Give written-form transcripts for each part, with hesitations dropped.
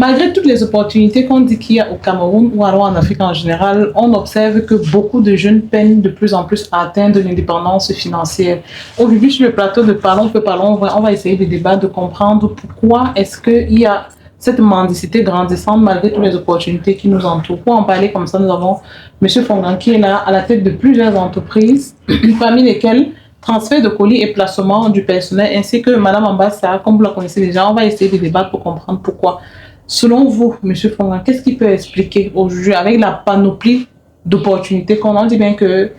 Malgré toutes les opportunités qu'on dit qu'il y a au Cameroun ou alors en Afrique en général, on observe que beaucoup de jeunes peinent de plus en plus à atteindre l'indépendance financière. Aujourd'hui, sur le plateau de Parlons peu Parlons, on va essayer de débattre, de comprendre pourquoi est-ce qu'il y a cette mendicité grandissante malgré toutes les opportunités qui nous entourent. Pour en parler comme ça, nous avons M. Fongan qui est là à la tête de plusieurs entreprises, parmi lesquelles transfert de colis et placement du personnel, ainsi que Mme Ambassa, comme vous la connaissez déjà. On va essayer de débattre pour comprendre pourquoi. Selon vous, M. Fongan, qu'est-ce qui peut expliquer aujourd'hui, avec la panoplie d'opportunités qu'on a, on dit bien que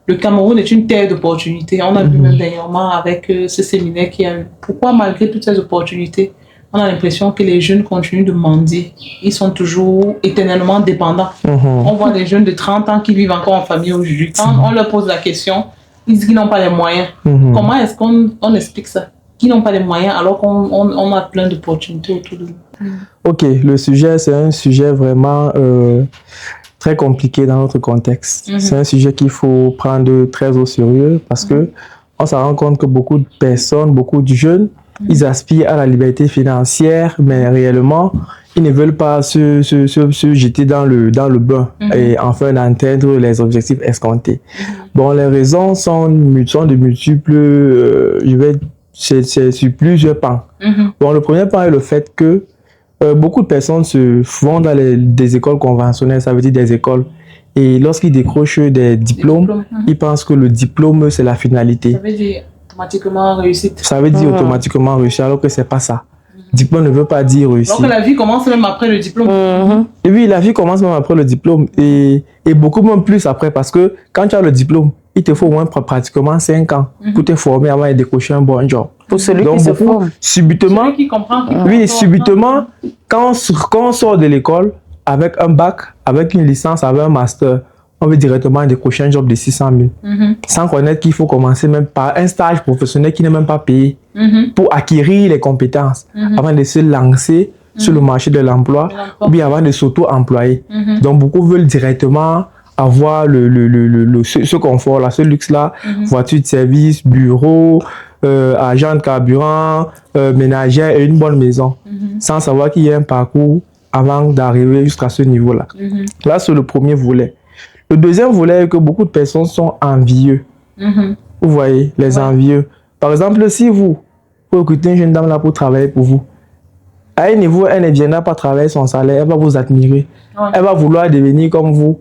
le Cameroun est une terre d'opportunités. On a vu même dernièrement avec ce séminaire qu'il y a eu. Pourquoi, malgré toutes ces opportunités, on a l'impression que les jeunes continuent de mendier? Ils sont toujours éternellement dépendants. On voit des jeunes de 30 ans qui vivent encore en famille aujourd'hui. Quand on leur pose la question, ils disent qu'ils n'ont pas les moyens. Comment est-ce qu'on explique ça? Qu'ils n'ont pas les moyens alors qu'on a plein d'opportunités autour de nous. Ok, le sujet, c'est un sujet vraiment très compliqué dans notre contexte. C'est un sujet qu'il faut prendre très au sérieux parce que on se rend compte que beaucoup de personnes, beaucoup de jeunes, ils aspirent à la liberté financière, mais réellement, ils ne veulent pas se jeter dans le bain et enfin d'atteindre les objectifs escomptés. Bon, les raisons sont de multiples, c'est sur plusieurs pans. Bon, le premier pan est le fait que beaucoup de personnes se vont dans des écoles conventionnelles, ça veut dire des écoles. Et lorsqu'ils décrochent des diplômes, ils pensent que le diplôme, c'est la finalité. Ça veut dire automatiquement réussite. Ça veut dire automatiquement réussite, alors que c'est pas ça. Diplôme ne veut pas dire réussite. Donc la vie commence même après le diplôme. Et oui, la vie commence même après le diplôme. Et beaucoup même plus après, parce que quand tu as le diplôme, il te faut au moins pratiquement 5 ans pour te former avant de décrocher un bon job. Pour celui qui se forme. Subitement, celui qui comprend, subitement, quand on sort de l'école avec un bac, avec une licence, avec un master, on veut directement décrocher un job de 600 000. Sans connaître qu'il faut commencer même par un stage professionnel qui n'est même pas payé pour acquérir les compétences avant de se lancer sur le marché de l'emploi ou bien avant de s'auto-employer. Donc, beaucoup veulent directement avoir ce confort-là, ce luxe-là, voiture de service, bureau, agent de carburant, ménagère et une bonne maison, sans savoir qu'il y a un parcours avant d'arriver jusqu'à ce niveau-là. Là, c'est le premier volet. Le deuxième volet est que beaucoup de personnes sont envieux. Vous voyez, les envieux. Par exemple, si vous recrutez une jeune dame là pour travailler pour vous, à un niveau, elle ne viendra pas travailler son salaire, elle va vous admirer. Elle va vouloir devenir comme vous,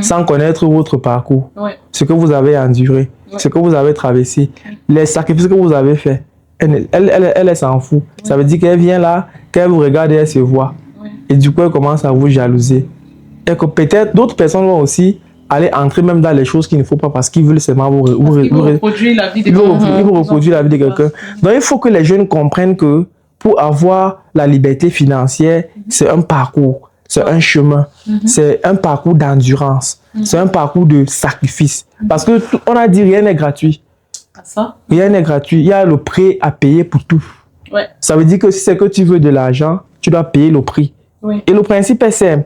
sans connaître votre parcours, ce que vous avez enduré, ce que vous avez traversé, les sacrifices que vous avez faits. Elle s'en fout. Ça veut dire qu'elle vient là, qu'elle vous regarde et elle se voit. Et du coup, elle commence à vous jalouser. Et que peut-être d'autres personnes vont aussi aller entrer même dans les choses qu'il ne faut pas parce qu'ils veulent seulement vous reproduire la vie de quelqu'un. Ils vont reproduire la vie de quelqu'un. Donc, il faut que les jeunes comprennent que pour avoir la liberté financière, c'est un parcours, c'est un chemin, c'est un parcours d'endurance, c'est un parcours de sacrifice. Parce que on a dit rien n'est gratuit. Rien n'est gratuit. Il y a le prix à payer pour tout. Ça veut dire que si c'est que tu veux de l'argent, tu dois payer le prix. Et le principe est simple.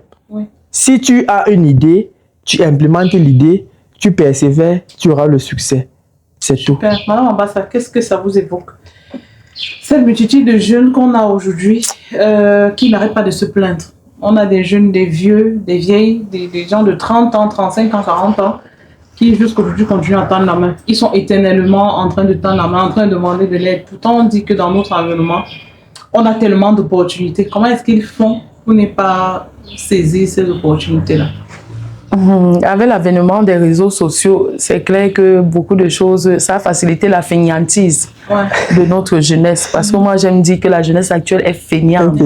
Si tu as une idée, tu implémentes l'idée, tu persévères, tu auras le succès. C'est tout. Madame Ambassa, qu'est-ce que ça vous évoque? Cette multitude de jeunes qu'on a aujourd'hui qui n'arrêtent pas de se plaindre. On a des jeunes, des vieux, des vieilles, des gens de 30 ans, 35 ans, 40 ans qui jusqu'aujourd'hui continuent à tendre la main. Ils sont éternellement en train de tendre la main, en train de demander de l'aide. Pourtant, on dit que dans notre environnement, on a tellement d'opportunités. Comment est-ce qu'ils font pour ne pas saisir ces opportunités-là? Avec l'avènement des réseaux sociaux, c'est clair que beaucoup de choses, ça a facilité la fainéantise de notre jeunesse. Parce que moi, j'aime dire que la jeunesse actuelle est fainéante,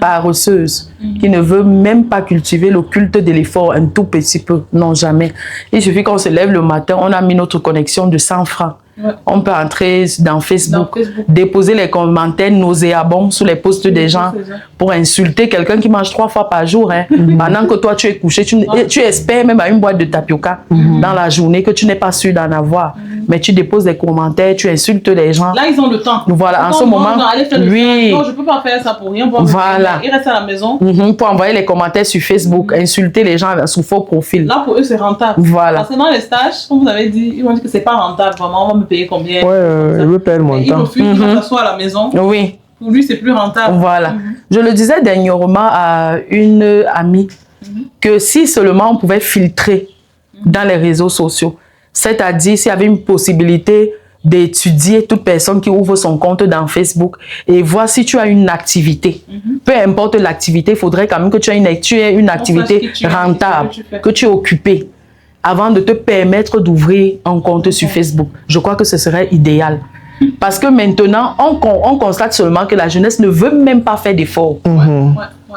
paresseuse, qui ne veut même pas cultiver le culte de l'effort un tout petit peu. Non, jamais. Il suffit qu'on se lève le matin, on a mis notre connexion de 100 francs. On peut entrer dans Facebook, déposer les commentaires nauséabonds sous les posts des gens pour insulter quelqu'un qui mange 3 fois par jour. Pendant que toi, tu es couché, tu espères même à une boîte de tapioca dans la journée que tu n'es pas sûr d'en avoir. Mais tu déposes des commentaires, tu insultes les gens. Là, ils ont le temps. Voilà, en ce moment, non, je ne peux pas faire ça pour rien. Voilà. Ils restent à la maison. Pour envoyer les commentaires sur Facebook, insulter les gens sous faux profil. Là, pour eux, c'est rentable. Voilà. Parce que dans les stages, comme vous avez dit, ils vont dire que ce n'est pas rentable. Vraiment, on va me payer combien? Je veux perdre mon temps. Ils refusent, ils s'assoient à la maison. Oui. Pour lui, c'est plus rentable. Voilà. Je le disais dernièrement à une amie que si seulement on pouvait filtrer dans les réseaux sociaux, c'est-à-dire s'il y avait une possibilité d'étudier toute personne qui ouvre son compte dans Facebook et voir si tu as une activité. Peu importe l'activité, il faudrait quand même que tu aies une activité rentable, que tu es occupé avant de te permettre d'ouvrir un compte sur Facebook. Je crois que ce serait idéal. Parce que maintenant, on constate seulement que la jeunesse ne veut même pas faire d'efforts.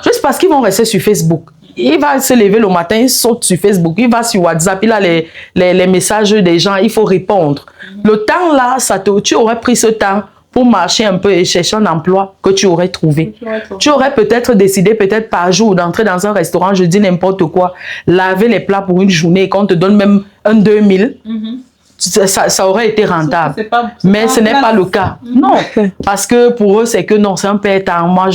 Juste parce qu'ils vont rester sur Facebook. Il va se lever le matin, il saute sur Facebook, il va sur WhatsApp, il a les messages des gens, il faut répondre. Le temps là, tu aurais pris ce temps pour marcher un peu et chercher un emploi que tu aurais trouvé. Tu aurais peut-être décidé, peut-être par jour, d'entrer dans un restaurant, je dis n'importe quoi, laver les plats pour une journée et qu'on te donne même un 2000. Ça aurait été rentable. Mais ce n'est pas le cas. Non. Parce que pour eux, c'est que non, c'est un père-temps. Moi,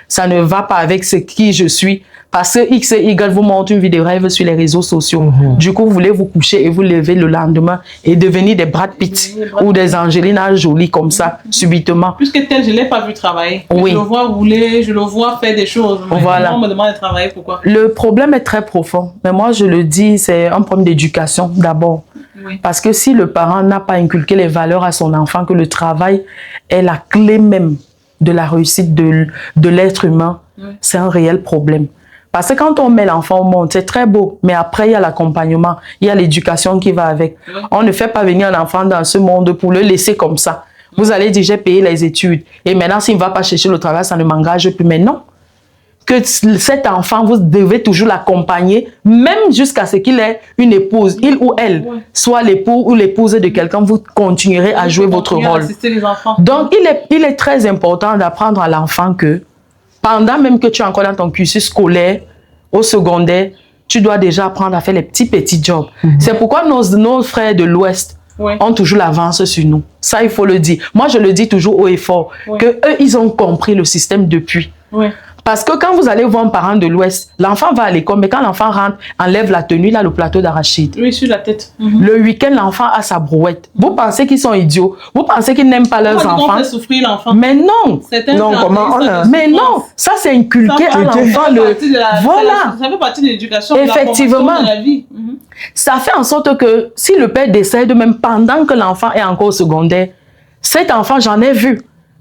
ça ne va pas avec qui je suis. Parce que X et Y vous montre une vie de rêve sur les réseaux sociaux. Du coup, vous voulez vous coucher et vous lever le lendemain et devenir des Brad Pitt ou des Angelina Jolie comme ça, subitement. Puisque tel, je ne l'ai pas vu travailler. Oui. Je le vois rouler, je le vois faire des choses. Voilà. On me demande de travailler, pourquoi? Le problème est très profond. Mais moi, je le dis, c'est un problème d'éducation d'abord. Parce que si le parent n'a pas inculqué les valeurs à son enfant, que le travail est la clé même de la réussite de l'être humain, c'est un réel problème. Parce que quand on met l'enfant au monde, c'est très beau, mais après, il y a l'accompagnement, il y a l'éducation qui va avec. On ne fait pas venir un enfant dans ce monde pour le laisser comme ça. Vous allez dire, j'ai payé les études, et maintenant, s'il ne va pas chercher le travail, ça ne m'engage plus. Mais non. Que cet enfant, vous devez toujours l'accompagner, même jusqu'à ce qu'il ait une épouse, il ou elle, soit l'époux ou l'épouse de quelqu'un, vous continuerez à jouer votre rôle. Donc, il est très important d'apprendre à l'enfant que pendant même que tu es encore dans ton cursus scolaire, au secondaire, tu dois déjà apprendre à faire les petits jobs. C'est pourquoi nos frères de l'Ouest ont toujours l'avance sur nous. Ça, il faut le dire. Moi, je le dis toujours haut et fort, que eux, ils ont compris le système depuis. Parce que quand vous allez voir un parent de l'Ouest, l'enfant va à l'école, mais quand l'enfant rentre, enlève la tenue, il a le plateau d'arachide. Oui, sur la tête. Le week-end, l'enfant a sa brouette. Vous pensez qu'ils sont idiots? Vous pensez qu'ils n'aiment pas leurs enfants? On fait souffrir l'enfant. Mais non. Non, comment on a... Mais non, ça c'est inculqué à l'enfant. Voilà. Ça fait partie de l'éducation. Effectivement. De la vie. Ça fait en sorte que si le père décède, même pendant que l'enfant est encore au secondaire, cet enfant, j'en ai vu,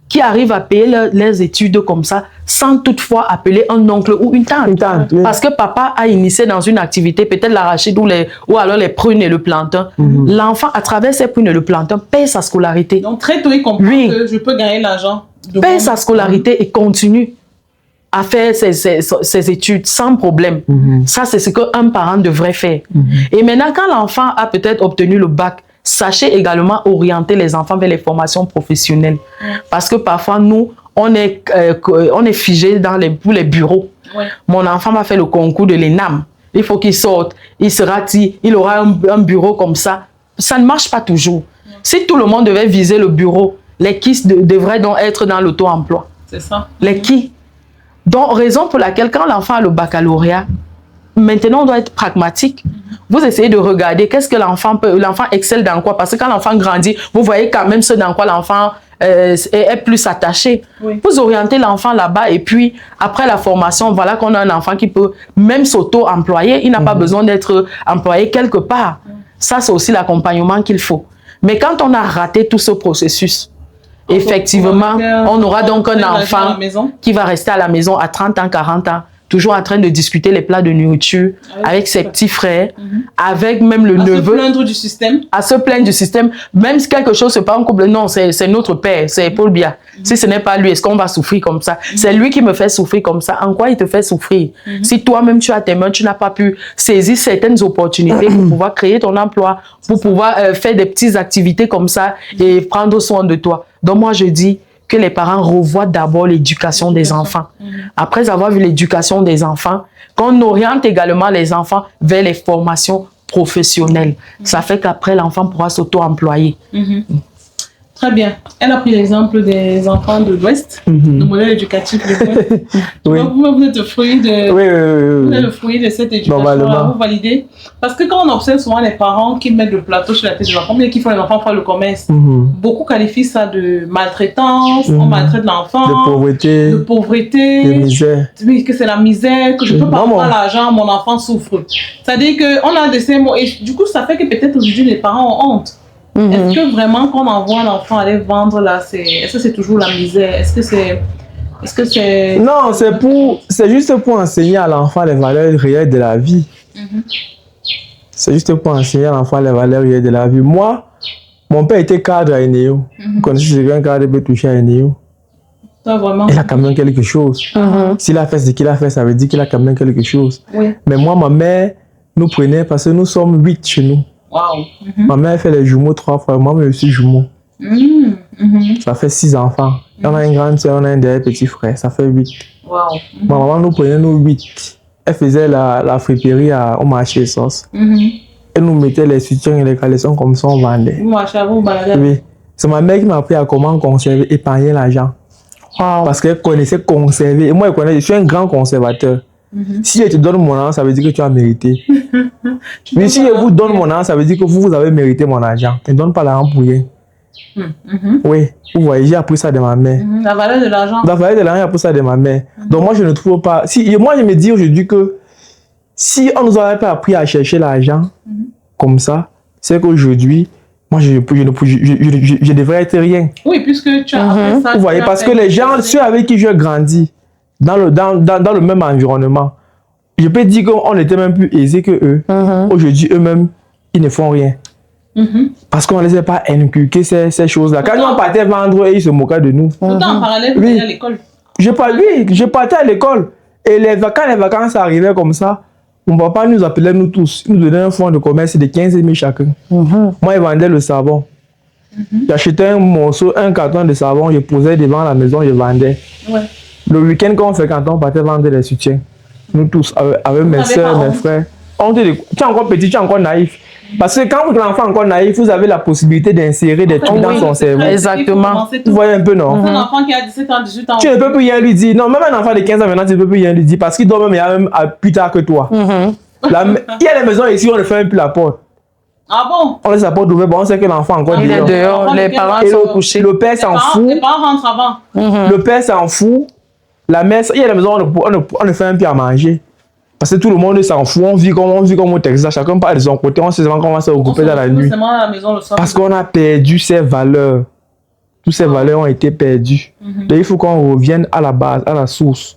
qui arrivent à payer les études comme ça, sans toutefois appeler un oncle ou une tante. Parce que papa a initié dans une activité, peut-être l'arachide ou alors les prunes et le plantain. L'enfant, à travers ces prunes et le plantain, paye sa scolarité. Donc très tôt, il comprend que je peux gagner l'argent. Paye sa scolarité et continue à faire ses études sans problème. Ça, c'est ce qu'un parent devrait faire. Et maintenant, quand l'enfant a peut-être obtenu le bac, sachez également orienter les enfants vers les formations professionnelles. Parce que parfois, nous, on est figé pour les bureaux. Mon enfant va faire le concours de l'ENAM. Il faut qu'il sorte, il aura un bureau comme ça. Ça ne marche pas toujours. Si tout le monde devait viser le bureau, les qui devraient donc être dans l'auto-emploi. C'est ça. Les qui. Donc, raison pour laquelle, quand l'enfant a le baccalauréat, maintenant, on doit être pragmatique. Vous essayez de regarder qu'est-ce que l'enfant excelle dans quoi. Parce que quand l'enfant grandit, vous voyez quand même ce dans quoi l'enfant est plus attaché. Vous orientez l'enfant là-bas et puis après la formation, voilà qu'on a un enfant qui peut même s'auto-employer. Il n'a pas besoin d'être employé quelque part. Ça, c'est aussi l'accompagnement qu'il faut. Mais quand on a raté tout ce processus, effectivement, on aura donc un enfant qui va rester à la maison à 30 ans, 40 ans, toujours en train de discuter les plats de nourriture avec ses petits frères, avec même le neveu. À se plaindre du système. À se plaindre du système. Même si quelque chose se passe en couple, non, c'est notre père, c'est Paul Biya. Si ce n'est pas lui, est-ce qu'on va souffrir comme ça? C'est lui qui me fait souffrir comme ça. En quoi il te fait souffrir? Si toi-même tu as tes mains, tu n'as pas pu saisir certaines opportunités pour pouvoir créer ton emploi, pour pouvoir faire des petites activités comme ça et prendre soin de toi. Donc moi je dis, que les parents revoient d'abord l'éducation des enfants. Après avoir vu l'éducation des enfants, qu'on oriente également les enfants vers les formations professionnelles. Ça fait qu'après, l'enfant pourra s'auto-employer. Très bien. Elle a pris l'exemple des enfants de l'Ouest, le modèle éducatif de l'Ouest. Oui. Vous êtes le fruit de, oui. Vous êtes le fruit de cette éducation-là, vous validez. Parce que quand on observe souvent les parents qui mettent le plateau sur la tête des enfants, mais qui font les enfants faire le commerce, beaucoup qualifient ça de maltraitance, on maltraite l'enfant, de pauvreté, de misère. Oui, que c'est la misère, que je ne peux pas avoir l'argent, mon enfant souffre. C'est-à-dire qu'on a de ces mots, et du coup, ça fait que peut-être aujourd'hui les parents ont honte. Est-ce que vraiment quand on envoie l'enfant aller vendre là, est-ce que c'est toujours la misère? Est-ce que c'est... Non, c'est juste pour enseigner à l'enfant les valeurs réelles de la vie. C'est juste pour enseigner à l'enfant les valeurs réelles de la vie. Moi, mon père était cadre à Eneo. Vous connaissez quelqu'un cadre peut toucher à Eneo? Vraiment. Il a quand même quelque chose. S'il a fait ce qu'il a fait, ça veut dire qu'il a quand même quelque chose. Oui. Mais moi, ma mère nous prenait parce que nous sommes 8 chez nous. Wow. Ma mère fait les jumeaux 3 fois, moi je suis jumeau. Ça fait 6 enfants. On a une grande soeur, on a un dernier petit frère, ça fait 8. Wow. Ma maman nous prenait nous 8. Elle faisait la friperie au marché de sauce. Elle nous mettait les soutiens et les caleçons comme ça, on vendait. Oui. C'est ma mère qui m'a appris à comment conserver, épargner l'argent. Wow. Parce qu'elle connaissait conserver. Et moi, je suis un grand conservateur. Si je te donne mon argent, ça veut dire que tu as mérité. Mais si je vous donne mon argent, ça veut dire que vous avez mérité mon argent. Je ne donne pas l'argent pour rien. Oui, vous voyez, j'ai appris ça de ma mère. La valeur de l'argent. La valeur de l'argent, j'ai appris ça de ma mère. Donc moi, je ne trouve pas... Moi, je me dis aujourd'hui que si on ne nous avait pas appris à chercher l'argent comme ça, c'est qu'aujourd'hui, moi, je devrais être rien. Oui, puisque tu as appris ça. Vous voyez, parce que les gens, ceux avec qui j'ai grandi, dans le même environnement, je peux dire qu'on était même plus aisés que eux. Aujourd'hui, eux-mêmes, ils ne font rien. Parce qu'on ne les a pas inculqué ces choses-là. Quand on partait vendre, ils se moquaient de nous. Pourtant, en parallèle, vous étiez à l'école. Je partais à l'école. Et quand les vacances arrivaient comme ça, mon papa nous appelait nous tous. Il nous donnait un fonds de commerce de 15 000 chacun. Moi, il vendait le savon. J'achetais un morceau, un carton de savon, je posais devant la maison, je vendais. Le week-end, quand on fait canton, on partait vendre des soutiens. Nous tous, avec mes soeurs, mes frères. Tu es encore petit, tu es encore naïf. Parce que quand l'enfant est encore naïf, vous avez la possibilité d'insérer des trucs dans son cerveau. Exactement. Vous voyez un peu, non? Un enfant qui a 17 ans, 18 ans. Tu ne peux plus rien lui dire. Non, même un enfant de 15 ans maintenant, tu ne peux plus rien lui dire. Parce qu'il doit même plus tard que toi. Il y a des maisons ici, on ne ferme plus la porte. Ah bon? On laisse la porte ouverte, on sait que l'enfant est encore il est dehors. Les parents sont couchés. Le père s'en fout. Les parents rentrent avant. Le père s'en fout. La mère, il y a des maisons où on ne fait même plus à manger. Parce que tout le monde s'en fout, on vit comme au Texas, chacun part de son côté, on sait comment on va se regrouper dans la nuit. Parce qu'on a perdu ses valeurs. Toutes ces valeurs ont été perdues. Donc il faut qu'on revienne à la base, à la source.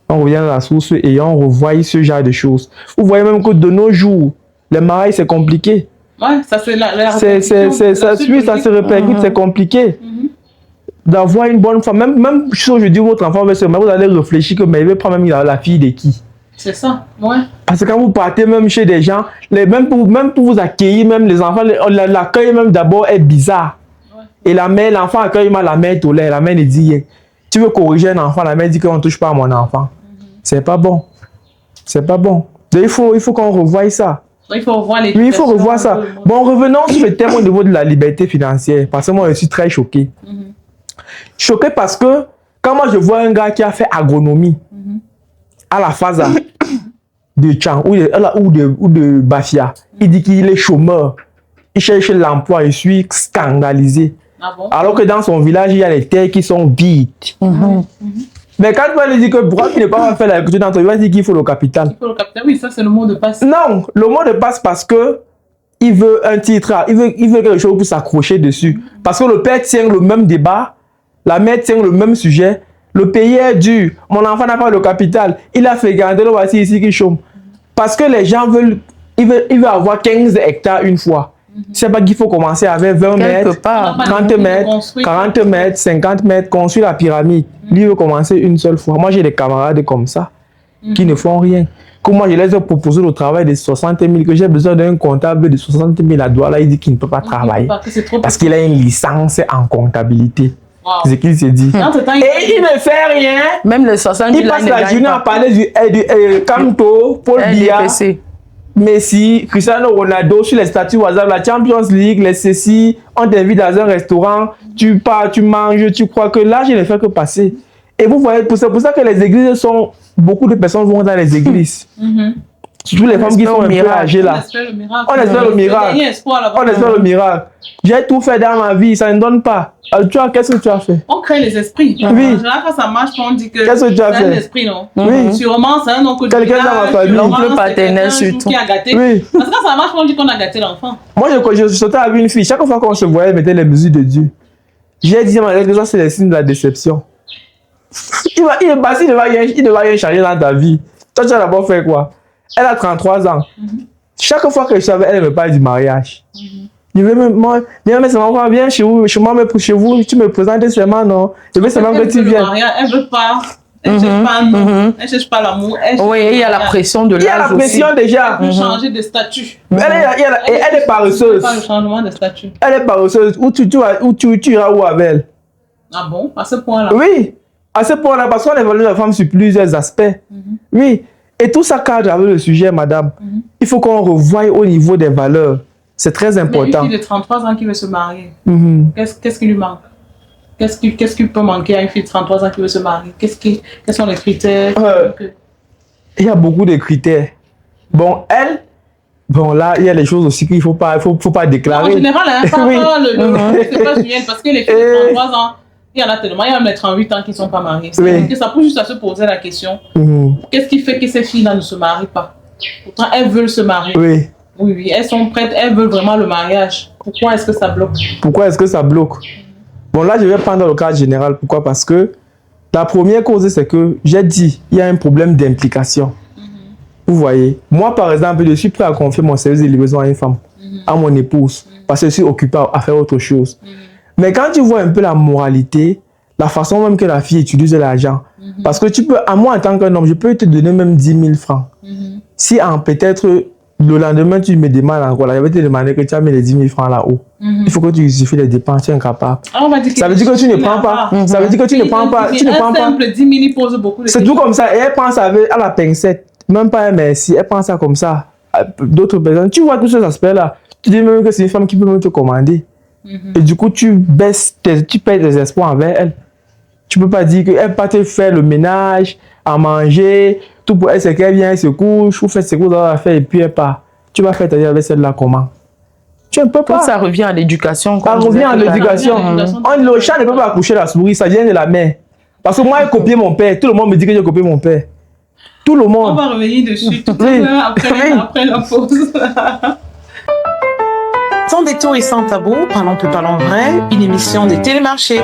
On revient à la source et on revoit ce genre de choses. Vous voyez même que de nos jours, les mariages c'est compliqué. Ouais, ça c'est ça se répercute, c'est compliqué. D'avoir une bonne femme, même si aujourd'hui votre enfant veut se marier, vous allez réfléchir que mais il veut prendre même la fille de qui? C'est ça, ouais. Parce que quand vous partez même chez des gens, même pour vous accueillir, même les enfants, l'accueil même d'abord est bizarre. Et la mère, l'enfant accueille mal, la mère tolère, la mère ne dit rien. Tu veux corriger un enfant, la mère dit qu'on ne touche pas à mon enfant. C'est pas bon. C'est pas bon. Donc il faut qu'on revoie ça. Il faut revoir les. Oui, il faut revoir ça. Bon, revenons sur le thème au niveau de la liberté financière. Parce que moi, je suis très choqué. Choqué parce que quand moi je vois un gars qui a fait agronomie à la phase de Tchang ou de Bafia, il dit qu'il est chômeur. Il cherche l'emploi, je suis scandalisé. Ah bon? Alors que dans son village, il y a des terres qui sont vides. Mais quand tu vas lui dire que pourquoi tu ne peux pas faire l'agriculture dans ton village, il va dire qu'il faut le capital. Il faut le capital, oui, ça c'est le mot de passe. Non, le mot de passe parce que il veut un titre, il veut quelque chose pour s'accrocher dessus. Parce que le père tient le même débat, la mère tient le même sujet. Le pays est dur, mon enfant n'a pas le capital, il a fait garder le voici ici qui chôme. Parce que les gens veulent, il veut avoir 15 hectares une fois. C'est pas qu'il faut commencer avec 20 mètres, 30 mètres, 40 mètres, 50 mètres, construire la pyramide. Lui veut commencer une seule fois. Moi j'ai des camarades comme ça qui ne font rien. Comme moi je les ai proposé le travail de 60 000, que j'ai besoin d'un comptable de 60 000 à Douala, il dit qu'il ne peut pas travailler. Parce qu'il a une licence en comptabilité. C'est ce qu'il se dit. Et il ne fait rien. Même les 60 000, il passe la journée à parler du Kanto, Paul Biya. Messi, Cristiano Ronaldo sur les statuts WhatsApp, la Champions League, les ceci, on t'invite dans un restaurant, tu pars, tu manges, tu crois que là, je ne fais que passer. Et vous voyez, c'est pour ça que les églises sont... Beaucoup de personnes vont dans les églises. Surtout les femmes qui sont un peu âgées là. On espère le miracle. On espère le miracle. J'ai tout fait dans ma vie, ça ne donne pas. Alors, qu'est-ce que tu as fait? On crée les esprits. Oui. En général, quand ça marche, on dit que qu'est-ce que tu as fait? C'est un esprit, non? Oui. Sûrement, c'est un oncle de quelqu'un dans ma famille. L'oncle paternel surtout. Qui a gâté. Oui. Parce que quand ça marche, on dit qu'on a gâté l'enfant. Moi, je sautais avec une fille. Chaque fois qu'on se voyait, elle mettait les mesures de Dieu. J'ai dit que ça, c'est les signes de la déception. Il ne va rien changer dans ta vie. Toi, tu as d'abord fait quoi? Elle a 33 ans. Chaque fois que je savais, elle me parle du mariage. Je vais viens seulement, viens chez vous, chez vous, tu me présentes seulement, non? Je veux seulement que tu viennes. Elle veut pas. Elle cherche pas non. Elle cherche pas l'amour. Oui, il y a la pression de l'âge. Il y a la pression aussi. déjà. Elle veut changer de statut. Elle est paresseuse. Pas le changement de statut. Elle est paresseuse. Où tu iras où avec elle? Ah bon? À ce point-là? Oui. À ce point-là, parce qu'on évalue la femme sur plusieurs aspects. Oui. Et tout ça cadre avec le sujet, madame. Il faut qu'on revoie au niveau des valeurs. C'est très important. Mais une fille de 33 ans qui veut se marier, qu'est-ce qui lui manque? Qu'est-ce qui peut manquer à une fille de 33 ans qui veut se marier? Quels sont les critères? Il y a beaucoup de critères. Bon, là, il y a des choses aussi qu'il ne faut pas déclarer. En général, hein, c'est pas Julien, parce que les filles de 33 ans, il y en a tellement, il y a même les 38 ans qui ne sont pas mariés. Que ça pousse juste à se poser la question, qu'est-ce qui fait que ces filles-là ne se marient pas? Pourtant, elles veulent se marier. Oui, elles sont prêtes, elles veulent vraiment le mariage. Pourquoi est-ce que ça bloque? Pourquoi est-ce que ça bloque? Bon, là, je vais prendre le cas général. Pourquoi? Parce que la première cause, c'est que j'ai dit, il y a un problème d'implication. Vous voyez, moi, par exemple, je suis prêt à confier mon service de livraison à une femme, à mon épouse, parce que je suis occupé à faire autre chose. Mais quand tu vois un peu la moralité, la façon même que la fille utilise l'argent, parce que tu peux, à moi en tant qu'un homme, je peux te donner même 10 000 francs. Si peut-être le lendemain tu me demandes encore, là, je vais te demander que tu as mis les 10 000 francs là-haut. Il faut que tu justifies les dépenses, tu es incapable. Ça veut dire que tu ne prends pas. Ça veut dire que tu ne prends pas. Tu ne prends pas. Simple 10 000, il pose beaucoup de c'est tout comme ça. Et elle pense à la pincette. Même pas un merci. Elle pense ça comme ça. D'autres personnes. Tu vois tous ces aspects-là. Tu dis même que c'est une femme qui peut même te commander. Et du coup, tu perds tes espoirs envers elle. Tu peux pas dire qu'elle va te faire le ménage, à manger, tout pour elle, c'est qu'elle vient, elle se couche, ou fait ce que vous avez à faire et puis elle part. Tu vas faire ta vie avec celle-là comment? Tu ne peux pas. Quand ça revient à l'éducation. Ça revient à l'éducation. Le chat ne peut pas accoucher la souris, ça vient de la mère. Parce que moi, j'ai copié mon père. Tout le monde me dit que j'ai copié mon père. Tout le monde. On va revenir dessus tout à l'heure après la pause. Sans détour et sans tabou, parlons peu, parlons vrai, une émission de Télémarché.